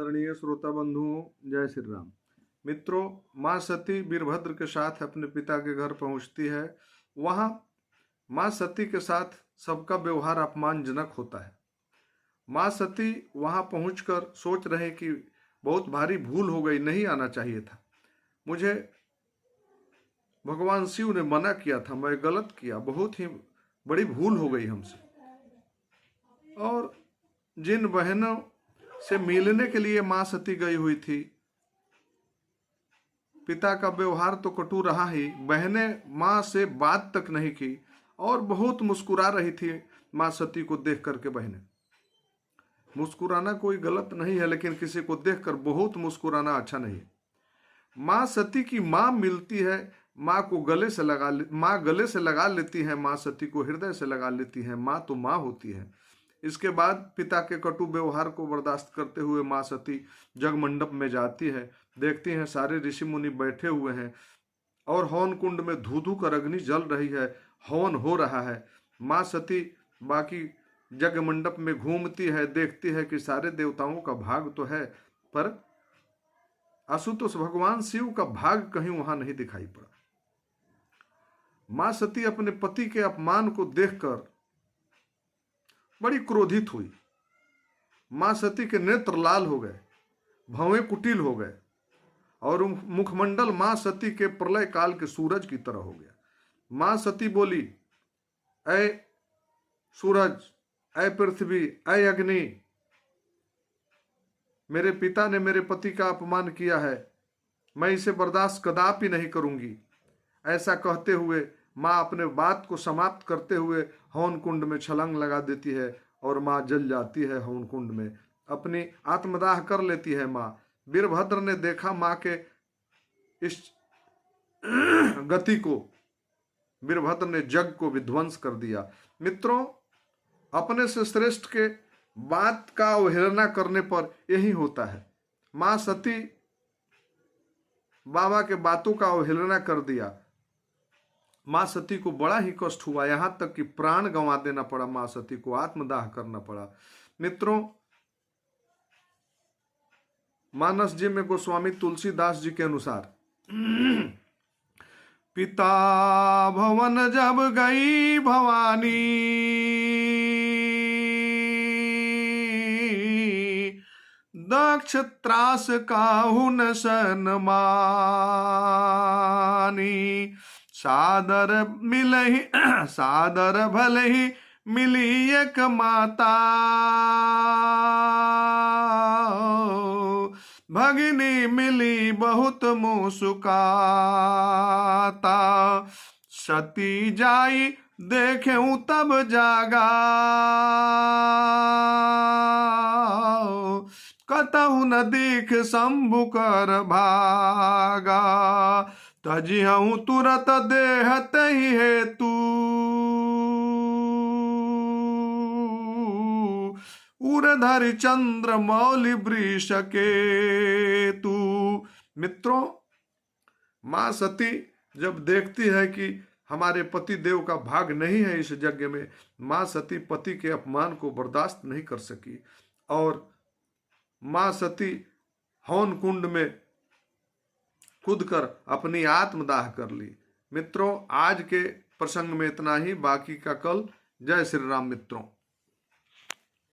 आदरणीय श्रोता बंधुओं, जय श्री राम। मित्रों, माँ सती वीरभद्र के साथ अपने पिता के घर पहुंचती है। वहां माँ सती के साथ सबका व्यवहार अपमानजनक होता है। माँ सती वहां पहुंचकर सोच रहे कि बहुत भारी भूल हो गई, नहीं आना चाहिए था मुझे। भगवान शिव ने मना किया था, मैं गलत किया, बहुत ही बड़ी भूल हो गई हमसे। और जिन बहनों से मिलने के लिए माँ सती गई हुई थी, पिता का व्यवहार तो कटु रहा ही, बहनें माँ से बात तक नहीं की और बहुत मुस्कुरा रही थी माँ सती को देख करके। बहनें, मुस्कुराना कोई गलत नहीं है, लेकिन किसी को देखकर बहुत मुस्कुराना अच्छा नहीं है। माँ सती की माँ मिलती है, माँ को माँ गले से लगा लेती है, माँ सती को हृदय से लगा लेती है। माँ तो माँ होती है। इसके बाद पिता के कटु व्यवहार को बर्दाश्त करते हुए माँ सती जग मंडप में जाती है। देखती हैं सारे ऋषि मुनि बैठे हुए हैं और हवन कुंड में धू धू कर अग्नि जल रही है, हवन हो रहा है। माँ सती बाकी जग मंडप में घूमती है, देखती है कि सारे देवताओं का भाग तो है, पर आशुतोष भगवान शिव का भाग कहीं वहां नहीं दिखाई पड़ा। माँ सती अपने पति के अपमान को देखकर बड़ी क्रोधित हुई। माँ सती के नेत्र लाल हो गए, भौवें कुटिल हो गए और मुखमंडल माँ सती के प्रलय काल के सूरज की तरह हो गया। माँ सती बोली, ऐ सूरज, ऐ पृथ्वी, ऐ अग्नि, मेरे पिता ने मेरे पति का अपमान किया है, मैं इसे बर्दाश्त कदापि नहीं करूंगी। ऐसा कहते हुए माँ अपने बात को समाप्त करते हुए हवन कुंड में छलांग लगा देती है और माँ जल जाती है हवन कुंड में, अपनी आत्मदाह कर लेती है माँ। वीरभद्र ने देखा माँ के इस गति को, वीरभद्र ने जग को विध्वंस कर दिया। मित्रों, अपने से श्रेष्ठ के बात का अवहेलना करने पर यही होता है। माँ सती बाबा के बातों का अवहेलना कर दिया। माँ सती को बड़ा ही कष्ट हुआ, यहां तक कि प्राण गंवा देना पड़ा, माँ सती को आत्मदाह करना पड़ा। मित्रों, मानस जी में गोस्वामी तुलसीदास जी के अनुसार पिता भवन जब गई भवानी, दक्ष त्रास काहू न सन्मानी, सादर मिलहि सादर भलहि मिली एक माता, भगिनी मिली बहुत मुस्काता, सती जाई देखें तब जागा, कतहु न दीख शंभु कर भागा, तजिहूँ तुरत देहत ही हेतु, उरधरि चंद्र मौलि वृष केतु। मित्रों, माँ सती जब देखती है कि हमारे पति देव का भाग नहीं है इस यज्ञ में, माँ सती पति के अपमान को बर्दाश्त नहीं कर सकी और माँ सती हवन कुंड में कूदकर अपनी आत्मदाह कर ली। मित्रों, आज के प्रसंग में इतना ही, बाकी का कल। जय श्री राम मित्रों।